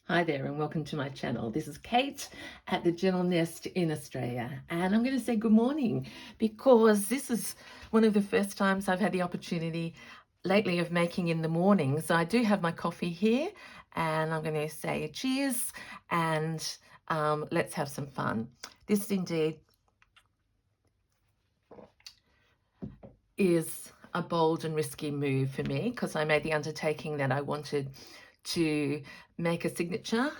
Hi there and welcome to my channel. This is Kate at the Gentle Nest in Australia, and I'm going to say good morning because this is one of the first times I've had the opportunity lately of making in the morning. So I do have my coffee here and I'm going to say cheers and let's have some fun. This indeed is a bold and risky move for me because I made the undertaking that I wanted to make a signature,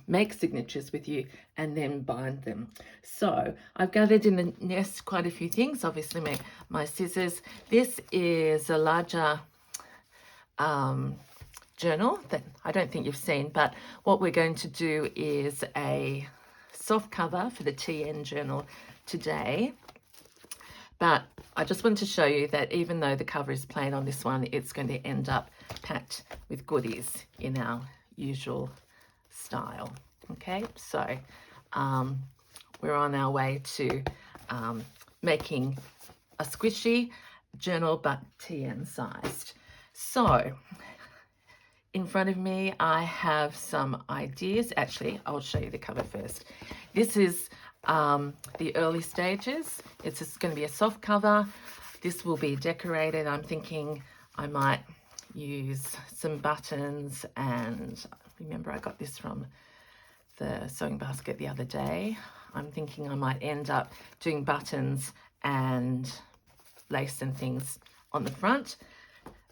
make signatures with you and then bind them. So I've gathered in the nest quite a few things, obviously my scissors. This is a larger journal that I don't think you've seen, but what we're going to do is a soft cover for the TN journal today. But I just wanted to show you that even though the cover is plain on this one, it's going to end up packed with goodies in our usual style. Okay, so we're on our way to making a squishy journal, but TN sized. So in front of me, I have some ideas. Actually, I'll show you the cover first. This is the early stages. It's just going to be a soft cover. This will be decorated. I'm thinking I might use some buttons, and remember I got this from the sewing basket the other day. I'm thinking I might end up doing buttons and lace and things on the front,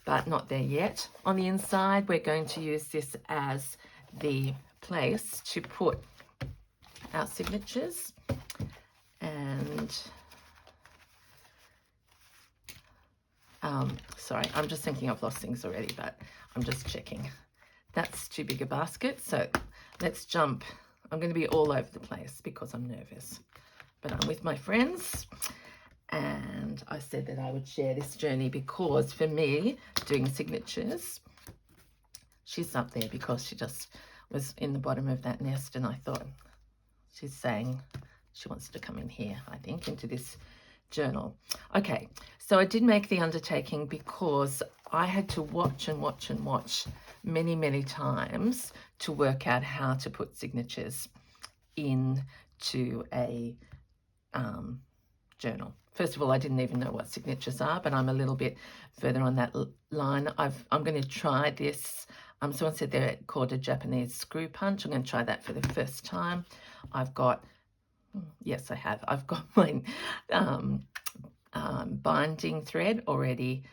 but not there yet. On the inside, we're going to use this as the place to put our signatures. And sorry, I'm just thinking I've lost things already, but I'm just checking. That's too big a basket, so let's jump. I'm going to be all over the place because I'm nervous, but I'm with my friends. And I said that I would share this journey because for me, doing signatures, she's up there because she just was in the bottom of that nest, and I thought she's saying she wants to come in here, I think, into this journal. Okay, so I did make the undertaking because I had to watch and watch and watch many times to work out how to put signatures into a journal. First of all, I didn't even know what signatures are, but I'm a little bit further on that line. I'm going to try this. Someone said they're called a Japanese screw punch. I'm going to try that for the first time. I've got, yes, I have. I've got my binding thread already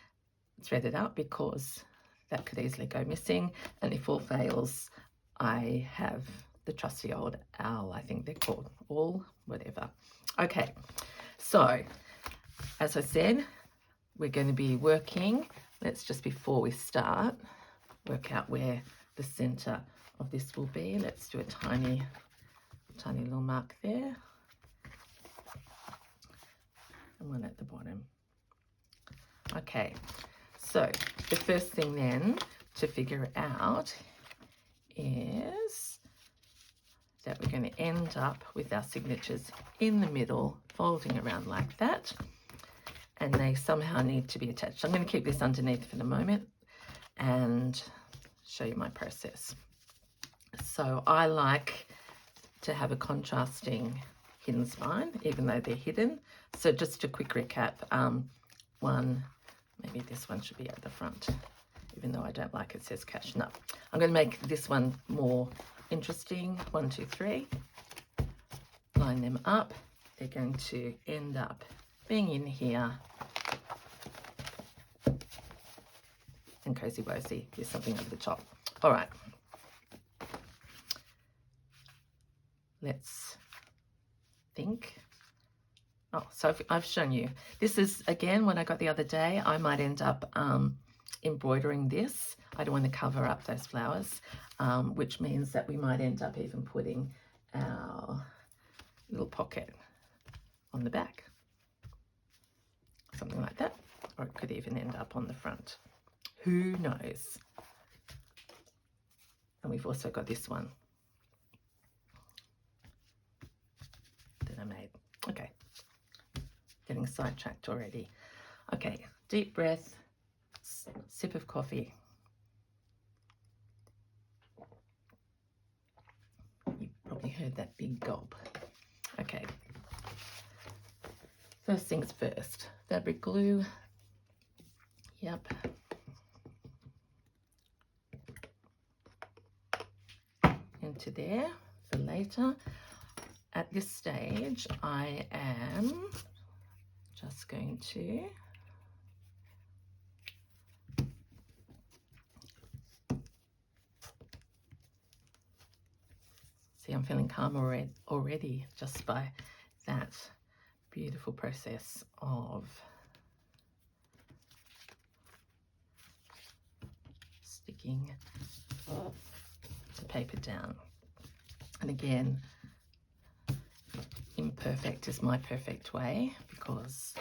threaded up because that could easily go missing. And if all fails, I have the trusty old owl, I think they're called, awl, whatever. Okay, so as I said, we're going to be working. Let's just, before we start, work out where the center of this will be. Let's do a tiny little mark there. And one at the bottom. Okay, so the first thing then to figure out is that we're going to end up with our signatures in the middle, folding around like that, and they somehow need to be attached. I'm going to keep this underneath for the moment and show you my process. So I like to have a contrasting hidden spine, even though they're hidden. So just a quick recap, one, maybe this one should be at the front, even though I don't like it says cash. No, I'm going to make this one more interesting. 1, 2, 3, line them up. They're going to end up being in here. And cozy wozy, here's something over the top. All right, let's think. Oh, so I've shown you. This is, again, what I got the other day. I might end up embroidering this. I don't want to cover up those flowers, which means that we might end up even putting our little pocket on the back. Something like that. Or it could even end up on the front. Who knows? And we've also got this one that I made. Okay. Getting sidetracked already. Okay, deep breath, sip of coffee. heard that big gulp. Okay. First things first, fabric glue. Yep. Into there for later. At this stage, I am just going to see, I'm feeling calm already just by that beautiful process of sticking the paper down. And again, imperfect is my perfect way because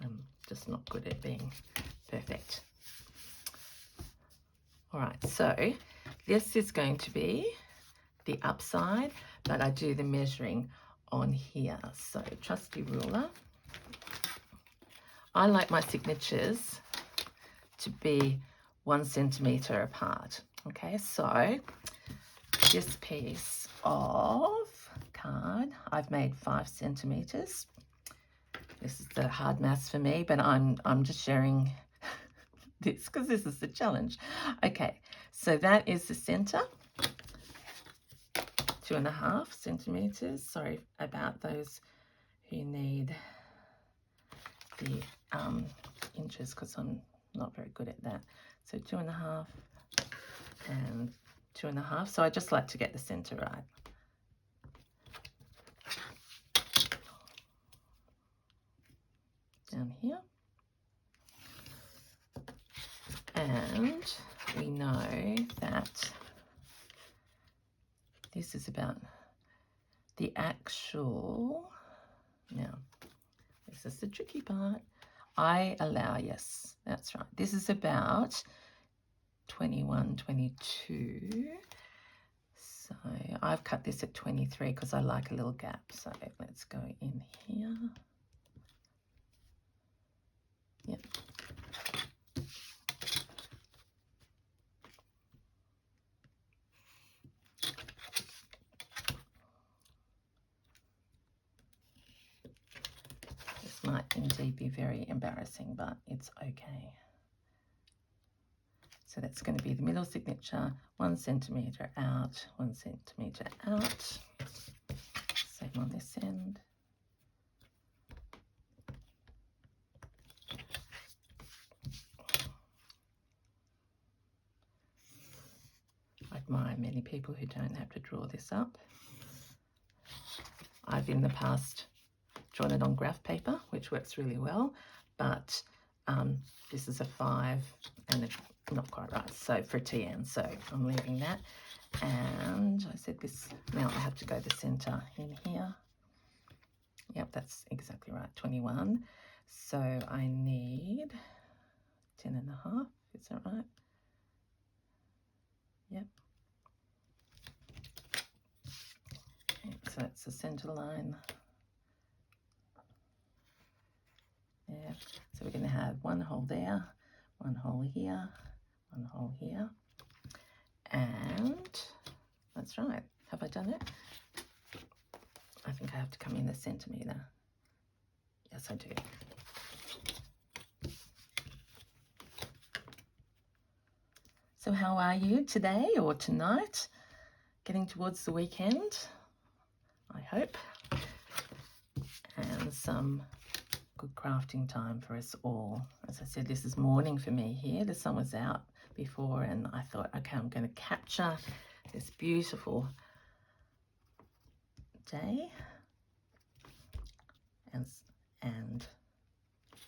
I'm just not good at being perfect. All right, so this is going to be the upside, but I do the measuring on here. So trusty ruler. I like my signatures to be 1 centimetre apart. Okay, so this piece of card, I've made 5 centimetres. This is the hard maths for me, but I'm just sharing this because this is the challenge. Okay, so that is the centre, 2.5 centimetres. Sorry about those who need the inches because I'm not very good at that. So 2.5 and 2.5. So I just like to get the centre right. Down here. And we know that this is about the actual, now this is the tricky part. I allow, yes, that's right. This is about 21, 22. So I've cut this at 23 because I like a little gap. So let's go in here. Yep. This might indeed be very embarrassing, but it's okay. So that's going to be the middle signature, 1 centimetre out, 1 centimetre out. Same on this end. I admire many people who don't have to draw this up. I've in the past drawn it on graph paper, which works really well, but this is a 5 and it's not quite right, so for a TN, so I'm leaving that. And I said this, now I have to go the centre in here. Yep, that's exactly right, 21. So I need 10.5, is that right? Yep. So that's the centre line. Yeah, so we're going to have 1 hole there, 1 hole here, 1 hole here, and that's right. Have I done it? I think I have to come in a centimetre. Yes, I do. So how are you today or tonight? Getting towards the weekend, I hope, and some good crafting time for us all. As I said, this is morning for me here. The sun was out before and I thought, okay, I'm going to capture this beautiful day and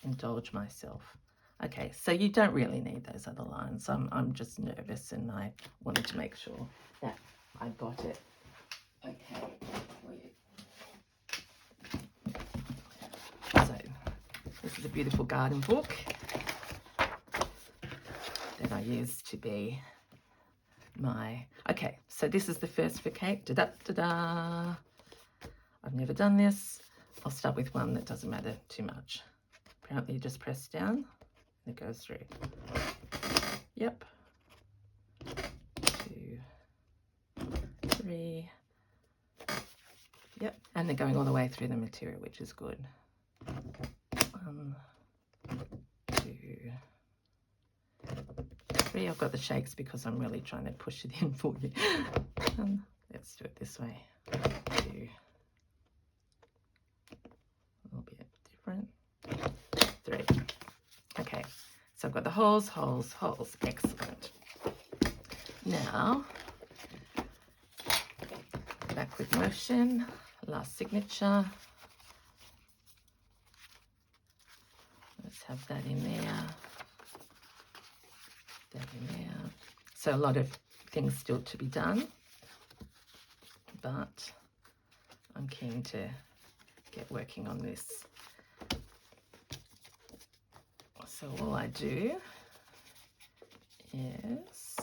indulge myself. Okay, so you don't really need those other lines. I'm just nervous and I wanted to make sure that I got it. Okay. So this is a beautiful garden book that I use to be my, okay, so this is the first for Kate. Da-da-da-da. I've never done this. I'll start with one that doesn't matter too much. Apparently you just press down and it goes through. Yep. 2, And they're going all the way through the material, which is good. 1, 2, 3. I've got the shakes because I'm really trying to push it in for you. Let's do it this way. 2. A little bit different. 3. Okay, so I've got the holes, holes, holes. Excellent. Now, backward motion, last signature. Let's have that in there. That in there. So a lot of things still to be done, but I'm keen to get working on this. So all I do is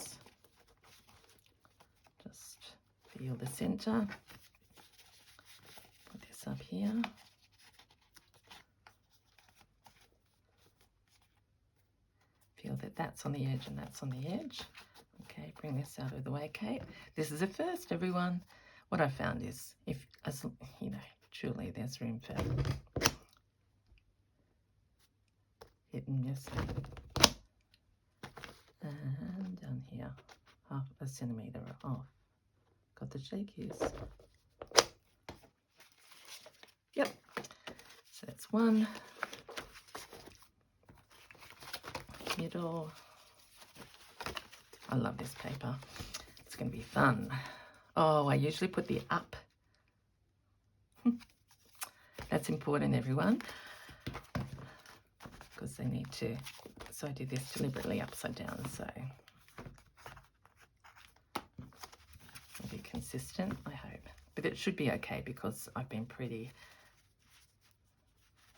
just feel the center, put this up here. Feel that that's on the edge and that's on the edge. Okay, bring this out of the way, Kate. This is a first, everyone. What I found is, if, as you know, truly there's room for hit and miss. And down here, 1/2 centimetre off. Got the shakies. Yep. So that's 1. Middle. I love this paper. It's going to be fun. Oh, I usually put the up. That's important, everyone, because they need to. So I did this deliberately upside down, so it'll be consistent, I hope. But it should be okay because I've been pretty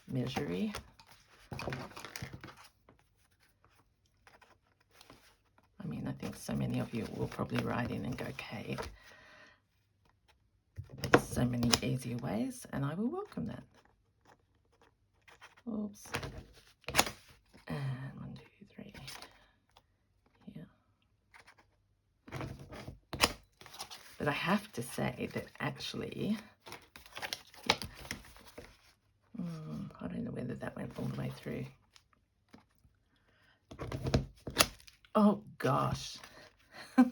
measury. I mean, I think so many of you will probably write in and go, Kate, there's so many easier ways, and I will welcome that. Oops. And 1, 2, 3. Here. But I have to say that actually, I don't know whether that went all the way through. Oh gosh. There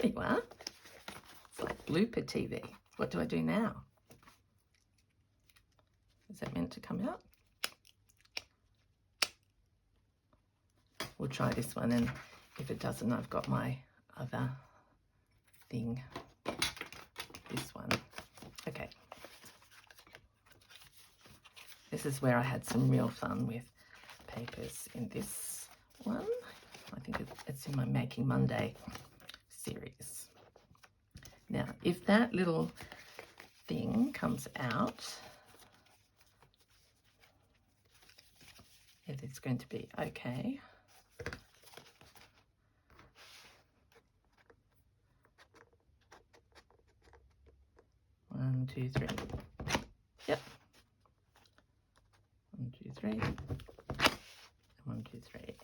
you are. It's like blooper TV. What do I do now? Is that meant to come out? We'll try this one, and if it doesn't, I've got my other thing. This one. Okay. This is where I had some real fun with papers in this one. I think it's in my Making Monday series. Now, if that little thing comes out, it's going to be okay. One, 2, 3. Yep. 1, 2, 3. 1, 2, 3.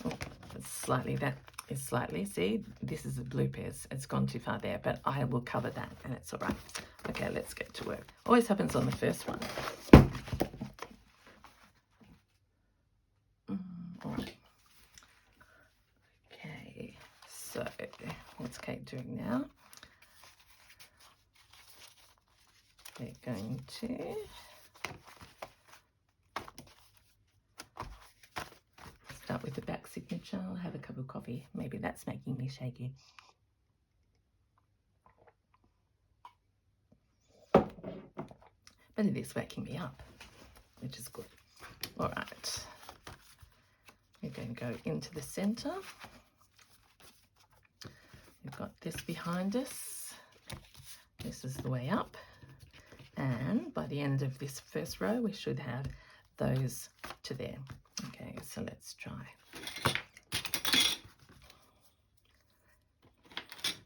Oh, that's slightly, that is slightly, see, this is a bloopers. It's gone too far there, but I will cover that and it's all right. Okay, let's get to work. Always happens on the first one. All right. Okay, so what's Kate doing now? We're going to start with the back signature. I'll have a cup of coffee. Maybe that's making me shaky. But it is waking me up, which is good. All right. We're going to go into the center. We've got this behind us. This is the way up. And by the end of this first row, we should have those to there. Okay, so let's try.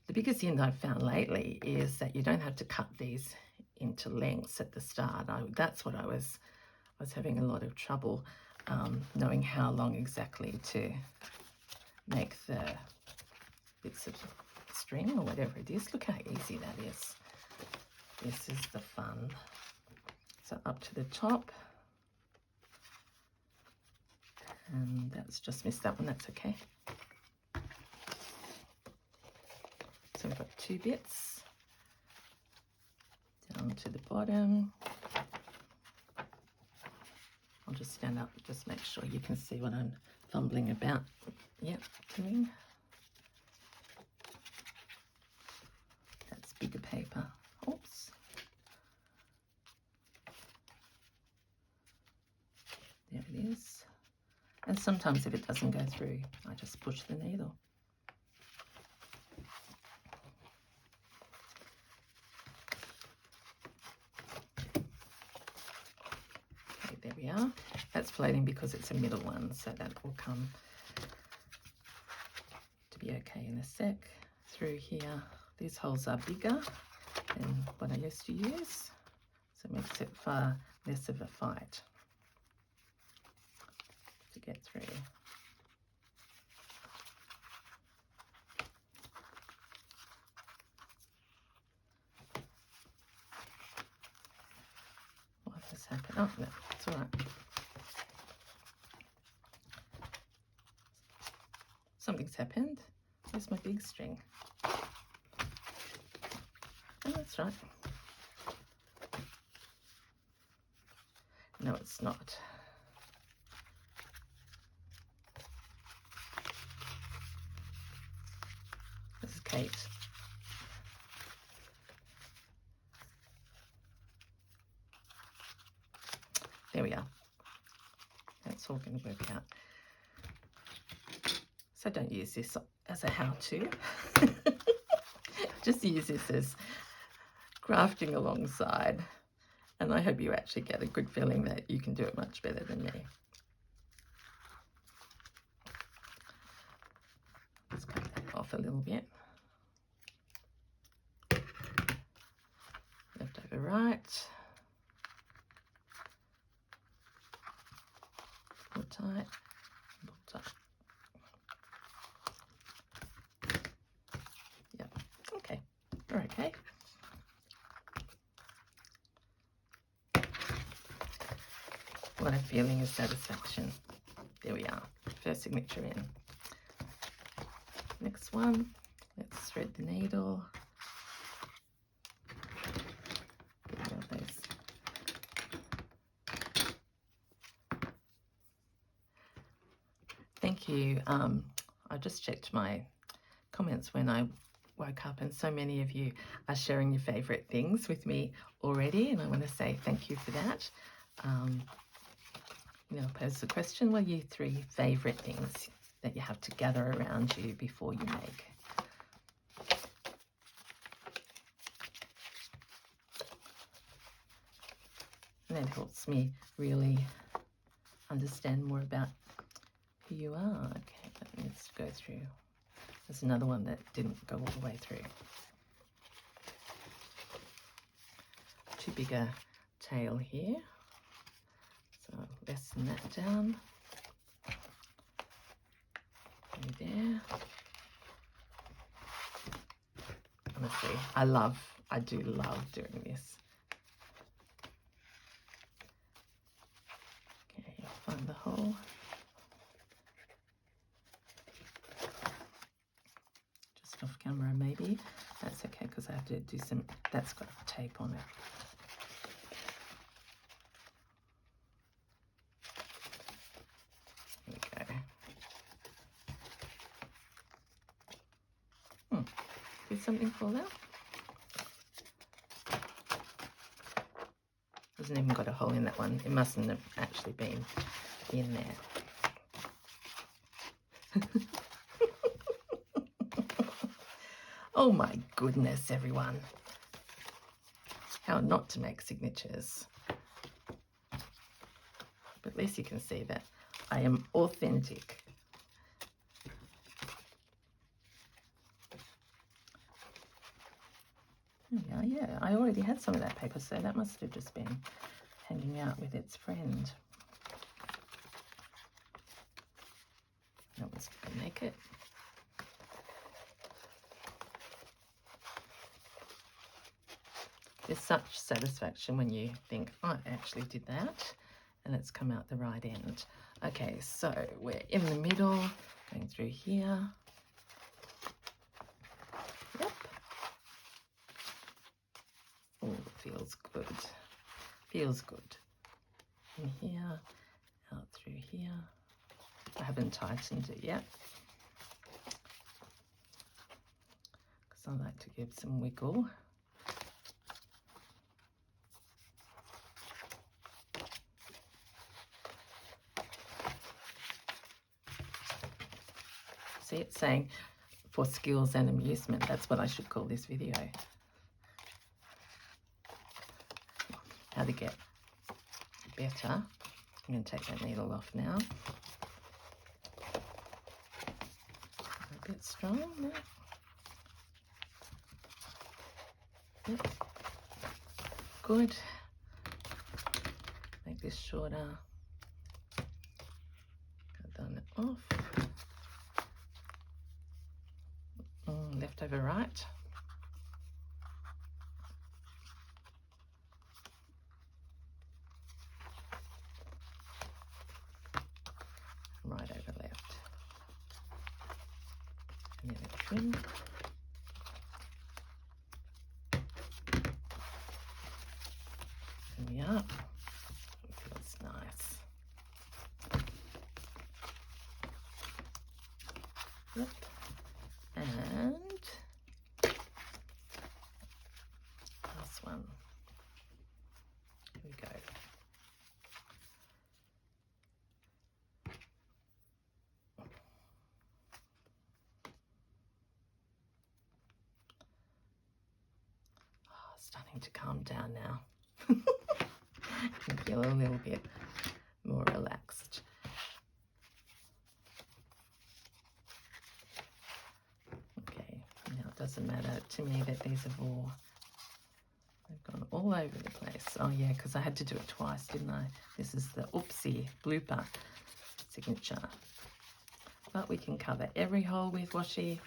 The biggest hint I've found lately is that you don't have to cut these into lengths at the start. That's what I was having a lot of trouble knowing how long exactly to make the bits of string or whatever it is. Look how easy that is. This is the fun. So up to the top, and that's just missed that one, that's okay. So we've got 2 bits down to the bottom. I'll just stand up, just make sure you can see what I'm fumbling about. Yep, doing. That's bigger paper. Oops. There it is. And sometimes if it doesn't go through, I just push the needle. Okay, there we are. That's floating because it's a middle one, so that will come to be okay in a sec. Through here, these holes are bigger than what I used to use, so it makes it far less of a fight to get through. What has happened? Oh no, it's all right. Something's happened. Where's my big string? Oh, that's right. No, it's not. This is Kate. There we are. That's all going to work out. So don't use this as a how-to. Just use this as crafting alongside. And I hope you actually get a good feeling that you can do it much better than me. Let's cut that off a little bit. Left over right. Pull tight. Pull tight. Yep. Okay. We're okay. What a feeling of satisfaction. There we are. First signature in. Next one. Let's thread the needle. Thank you. I just checked my comments when I woke up, and so many of you are sharing your favourite things with me already, and I want to say thank you for that. You know, pose the question, what are your 3 favourite things that you have to gather around you before you make? And that helps me really understand more about who you are. Okay, that needs to go through. There's another one that didn't go all the way through. Too big a tail here. So lessen that down. There. Honestly, I do love doing this. Okay, find the hole. Just off camera maybe. That's okay because I have to do some, that's got tape on it. Did something fall out? Hasn't even got a hole in that one. It mustn't have actually been in there. Oh my goodness, everyone. How not to make signatures. But at least you can see that I am authentic. Yeah, I already had some of that paper, so that must have just been hanging out with its friend. That was going to make it. There's such satisfaction when you think, oh, I actually did that, and it's come out the right end. Okay, so we're in the middle, going through here. Yep. Oh, feels good. Feels good. In here, out through here. I haven't tightened it yet, because I like to give some wiggle. See, it's saying for skills and amusement. That's what I should call this video. How to get better. I'm going to take that needle off now. A bit strong. No? Yep. Good. Make this shorter. Cut down it off. Left over right. Right over left. And then a trim. There we are. It feels nice. Yep. And last one. Here we go. Starting to calm down now. I feel a little bit more relaxed. Okay, now it doesn't matter to me that these have all, they've gone all over the place. Oh yeah, because I had to do it twice, didn't I? This is the oopsie blooper signature. But we can cover every hole with washi.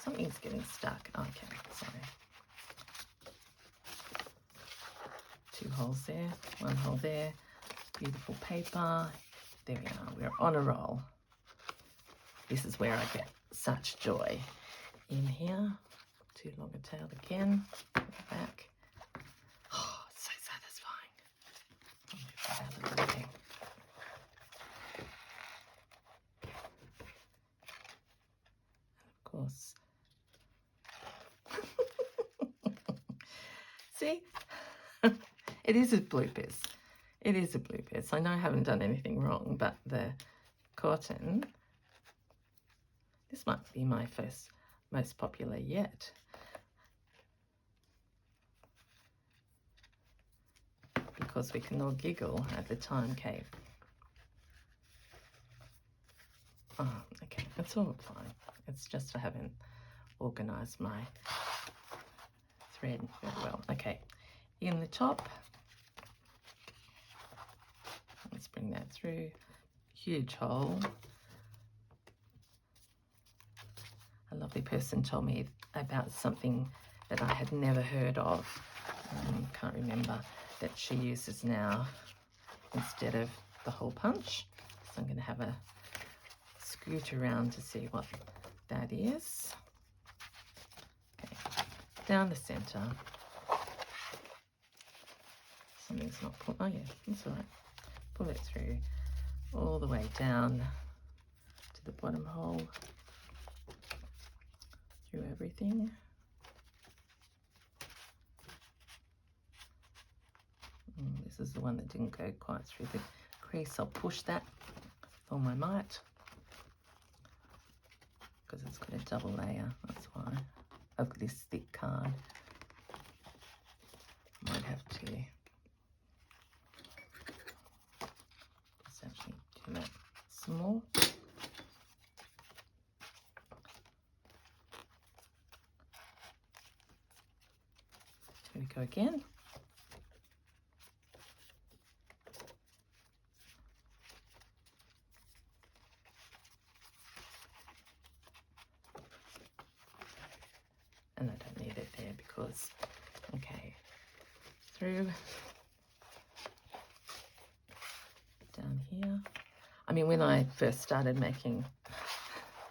Something's getting stuck. Okay, sorry. 2 holes there, 1 hole there. Beautiful paper. There we are. We're on a roll. This is where I get such joy. In here, too long a tail again. Back. Oh, it's so satisfying. I'll move that out of the way. And of course. See? It is a bloopers. It is a bloopers. I know I haven't done anything wrong, but the cotton, this might be my first most popular yet. Because we can all giggle at the time cave. Oh, okay, it's all fine. It's just I haven't organised my thread very well. Okay, in the top, let's bring that through. Huge hole. A lovely person told me about something that I had never heard of. Can't remember, that she uses now instead of the hole punch. So I'm going to have a scoot around to see what that is. Okay. Down the centre. Something's not put. Oh yeah, that's all right. Pull it through all the way down to the bottom hole. Through everything. This is the one that didn't go quite through the crease. I'll push that with all my might because it's got a double layer. That's why I've got this thick card. Might have to just actually do that some more. Here we go again. And I don't need it there because, okay, through, down here. I mean, when I first started making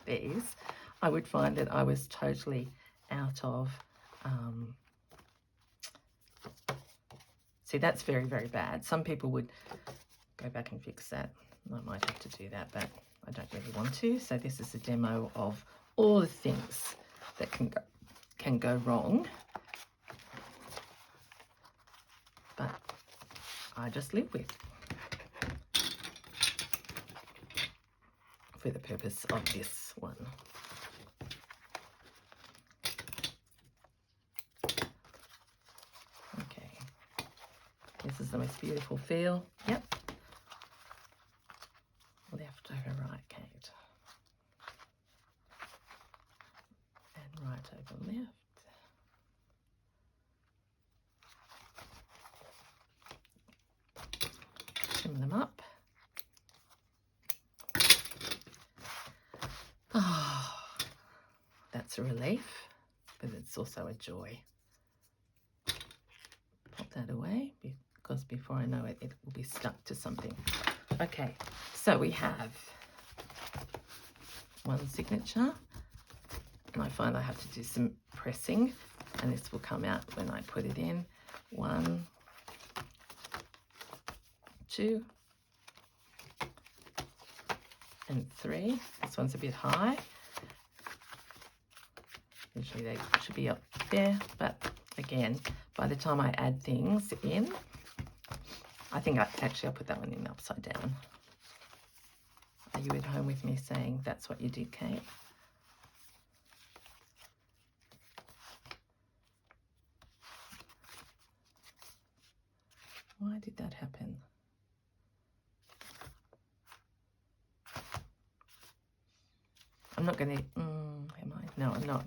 these, I would find that I was totally out of, see, that's very, very bad. Some people would go back and fix that. I might have to do that, but I don't really want to. So this is a demo of all the things that can go wrong, but I just live with for the purpose of this one. Okay, this is the most beautiful feel. Yep. Left over right, Kate. And right over left. Trim them up. Oh, that's a relief, but it's also a joy. Pop that away because before I know it, it will be stuck to something. Okay, so we have one signature, and I find I have to do some pressing, and this will come out when I put it in. 1, 2, and 3. This one's a bit high. Usually they should be up there, but again, by the time I add things in, I think I'll put that one in upside down. Are you at home with me saying that's what you did, Kate? Why did that happen? I'm not going to, am I? No, I'm not.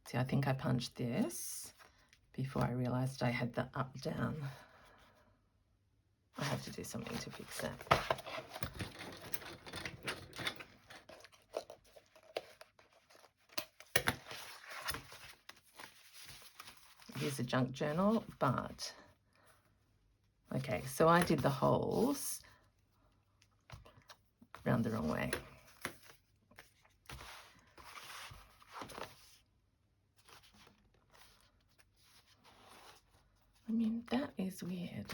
See, I think I punched this before I realized I had the up down. I have to do something to fix that. Here's a junk journal, but okay, so I did the holes round the wrong way. I mean, that is weird.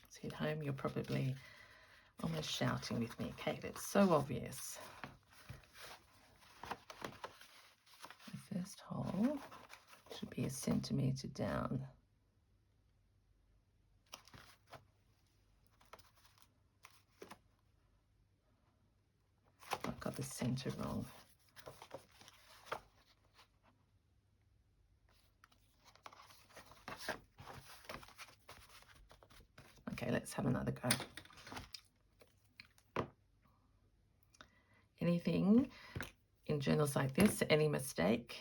So at home, you're probably almost shouting with me, Kate, it's so obvious. The first hole should be 1 centimetre down. I've got the centre wrong. Okay, let's have another go. Anything in journals like this, any mistake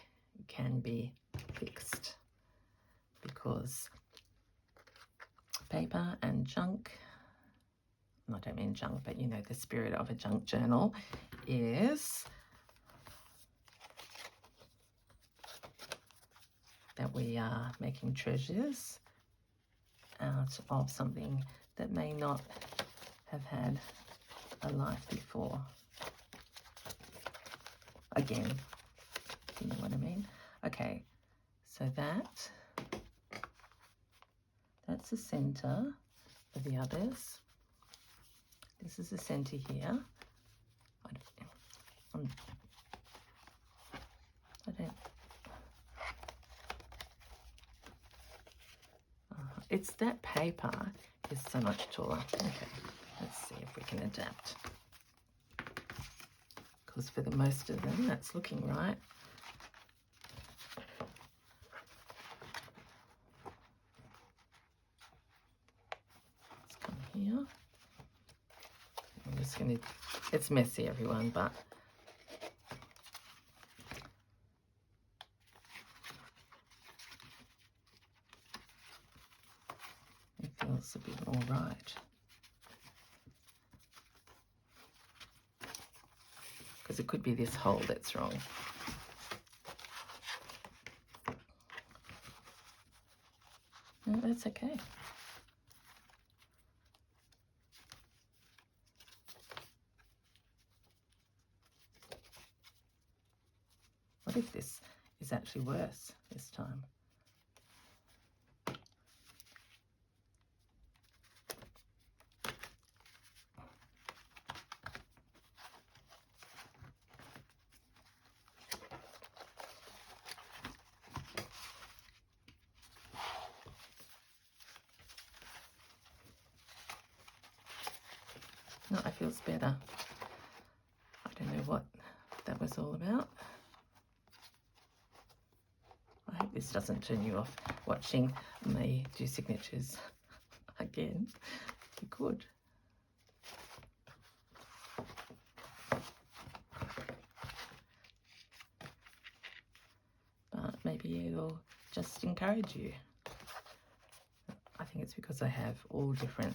can be fixed because paper and junk, I don't mean junk, but you know, the spirit of a junk journal is that we are making treasures out of something that may not have had a life before. Again, you know what I mean? Okay, so that's the center of the others. This is the center here. I don't it's that paper is so much taller. Okay, let's see if we can adapt. Because for the most of them, that's looking right. Let's come here. just going to, it's messy everyone, but it feels a bit more right. Because it could be this hole that's wrong. No, that's okay. What if this is actually worse this time? No, it feels better. I don't know what that was all about. I hope this doesn't turn you off watching me do signatures again. You could. But maybe it'll just encourage you. I think it's because I have all different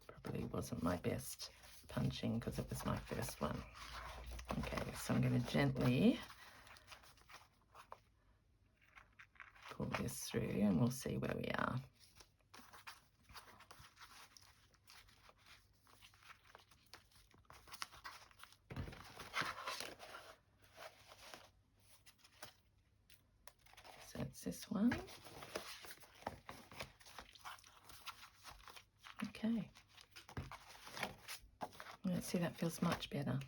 probably wasn't my best punching because it was my first one. Okay, so I'm going to gently pull this through and we'll see where we are. So it's this one. Okay. Let's see, that feels much better.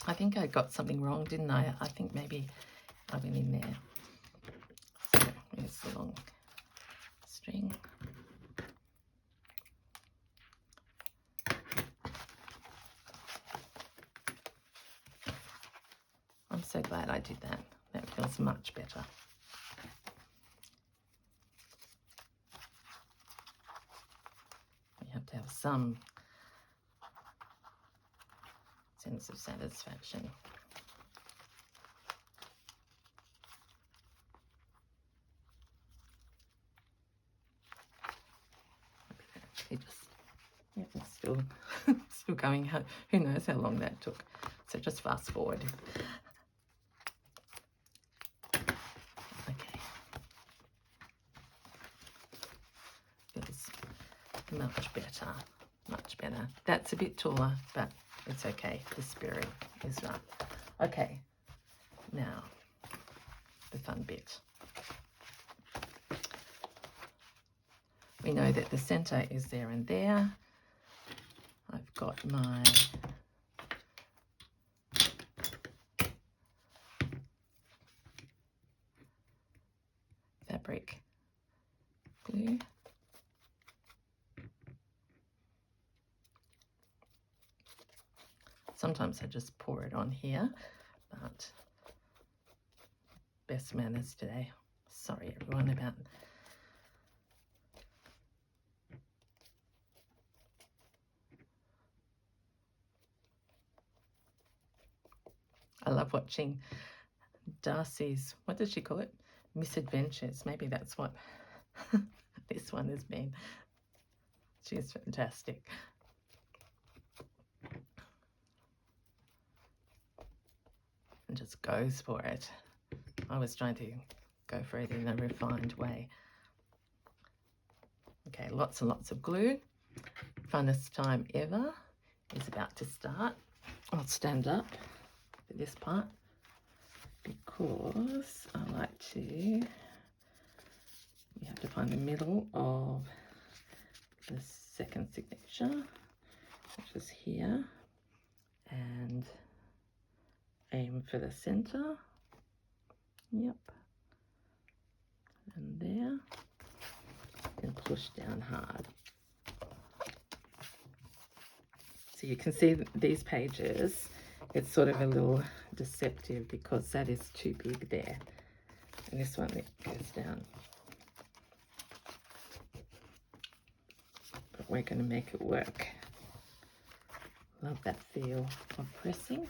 I think I got something wrong, didn't I? I think maybe I went in there. So here's the long string. I'm so glad I did that. That feels much better. We have to have some sense of satisfaction. It just, yeah, it's still still going. Who knows how long that took? So just fast forward. Okay. Feels much better. Much better. That's a bit taller, but it's okay. The spirit is right. Okay. Now, the fun bit. We know that the center is there and there. I've got my fabric glue. Sometimes I just pour it on here, but best manners today. Sorry everyone about I love watching Darcy's, what does she call it? Misadventures. Maybe that's what this one has been. She's fantastic. And just goes for it. I was trying to go for it in a refined way. Okay, lots and lots of glue. Funnest time ever is about to start. I'll stand up for this part because I like to, you have to find the middle of the second signature, which is here, and aim for the center. Yep. And there. And push down hard. So you can see these pages, it's sort of a little deceptive because that is too big there. And this one, it goes down. but we're going to make it work. Love that feel of pressing.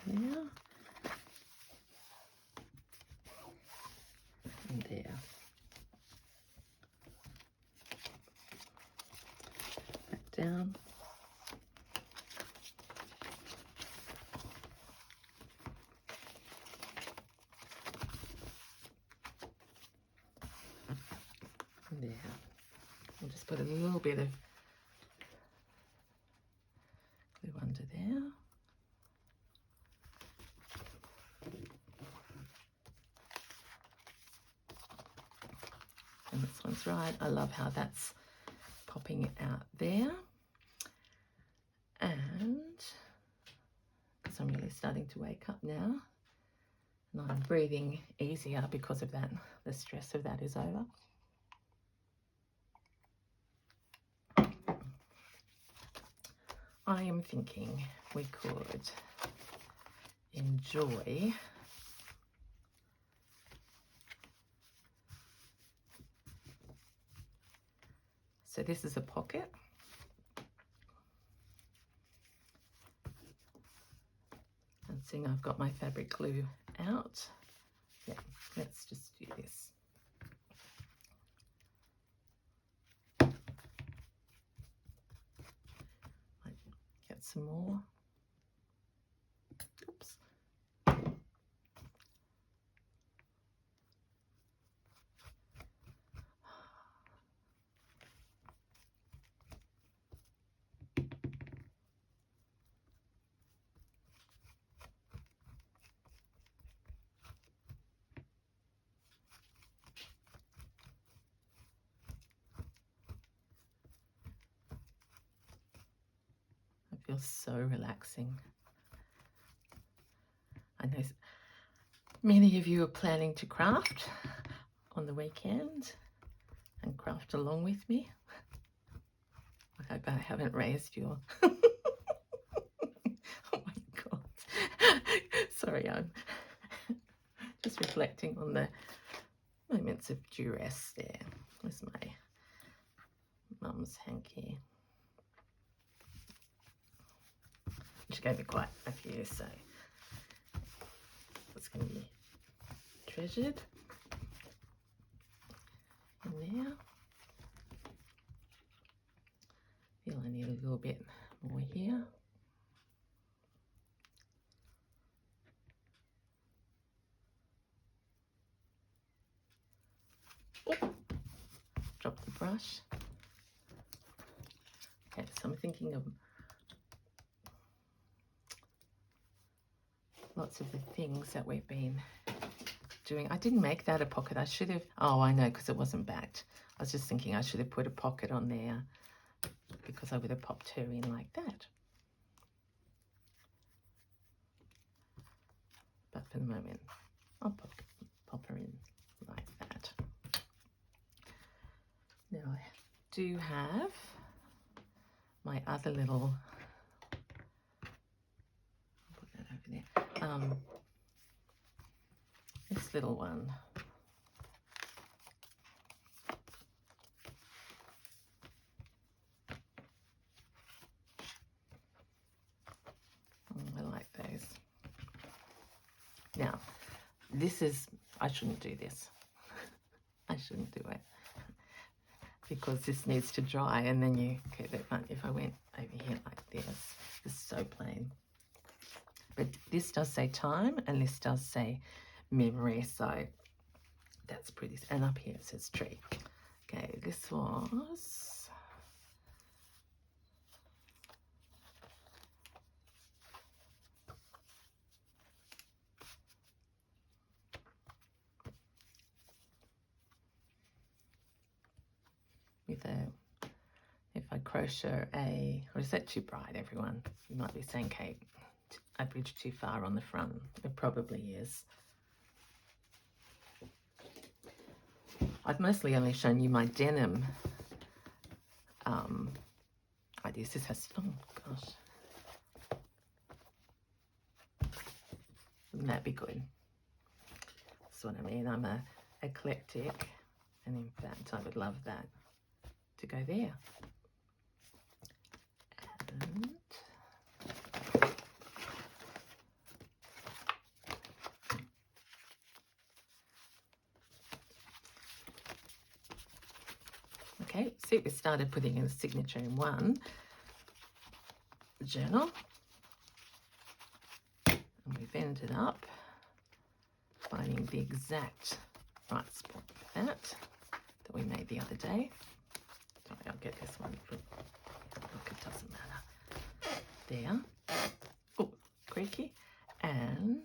There. And there. Back down. And there. We'll just put a little bit of glue under there. And this one's right. I love how that's popping out there. And because I'm really starting to wake up now, and I'm breathing easier because of that, the stress of that is over. I am thinking we could enjoy so this is a pocket. And seeing I've got my fabric glue out, yeah, let's just do this. Get some more. Oops. It feels so relaxing. I know many of you are planning to craft on the weekend and craft along with me. I hope I haven't raised your... Oh my God. Sorry, I'm just reflecting on the moments of duress there. There's my mum's hanky. She gave me quite a few, so it's going to be treasured. And there. I feel I need a little bit more here. Oh, drop the brush. Okay, so I'm thinking of lots of the things that we've been doing. I didn't make that a pocket. I should have. Oh, I know, because it wasn't backed. I was just thinking I should have put a pocket on there because I would have popped her in like that. But for the moment, I'll pop her in like that. Now I do have my other little, I'll put that over there, this little one. I like those. Now, this is, I shouldn't do this. I shouldn't do it because this needs to dry, and then you, okay, if I went over here like this is so plain. But this does say time and this does say memory, so that's pretty. And up here it says tree. Okay, this was with a, if I crochet a, or is that too bright, everyone? You might be saying, Kate, I bridged too far on the front. It probably is. I've mostly only shown you my denim ideas. This has, oh gosh. Wouldn't that be good? That's what I mean. I'm a eclectic, and in fact I would love that to go there. And okay, see, we started putting in a signature in one journal, and we've ended up finding the exact right spot for that we made the other day. Sorry, I'll get this one. Look, it doesn't matter. There. Oh, creaky. And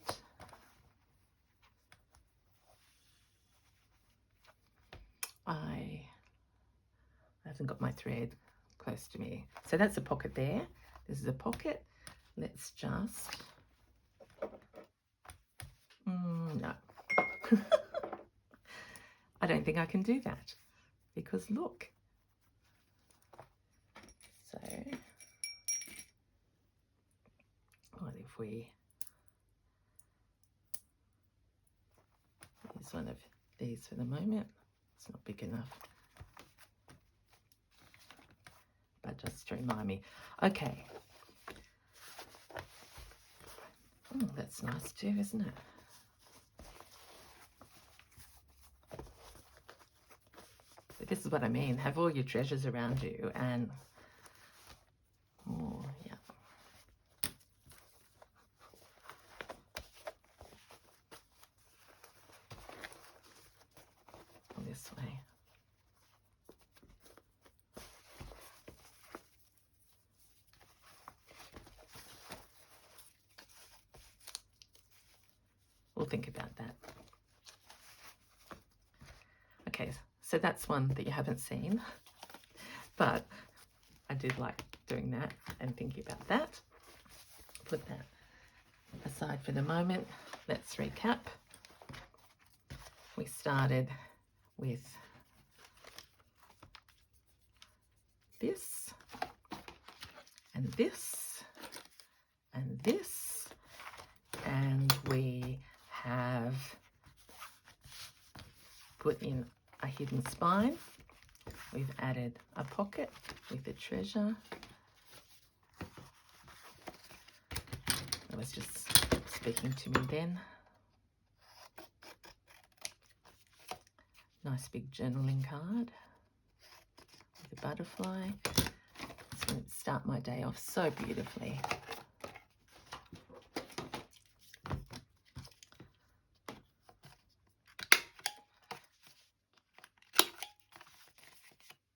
I haven't got my thread close to me. So that's a pocket there. This is a pocket. Let's just... no. I don't think I can do that because look. So what if we use one of these for the moment? It's not big enough. But just to remind me. Okay. Oh, that's nice too, isn't it? This is what I mean. Have all your treasures around you, and oh yeah. This way. We'll think about that. Okay, so that's one that you haven't seen, but I did like doing that and thinking about that. Put that aside for the moment. Let's recap. We started with this and this and this, and we have put in a hidden spine. We've added a pocket with a treasure. I was just speaking to me then. Nice big journaling card with a butterfly. It's going to start my day off so beautifully.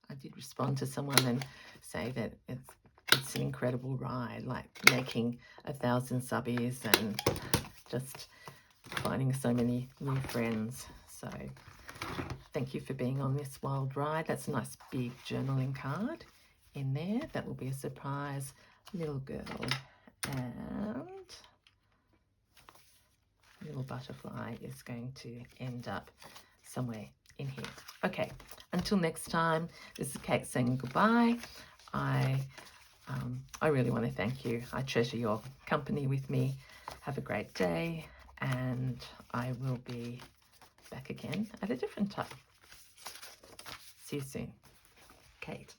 I did respond to someone and say that it's an incredible ride, like making 1,000 subbies and just finding so many new friends. So thank you for being on this wild ride. That's a nice big journaling card in there. That will be a surprise little girl. And little butterfly is going to end up somewhere in here. Okay, until next time, this is Kate saying goodbye. I really want to thank you. I treasure your company with me. Have a great day, and I will be back again at a different time. See you soon. Kate.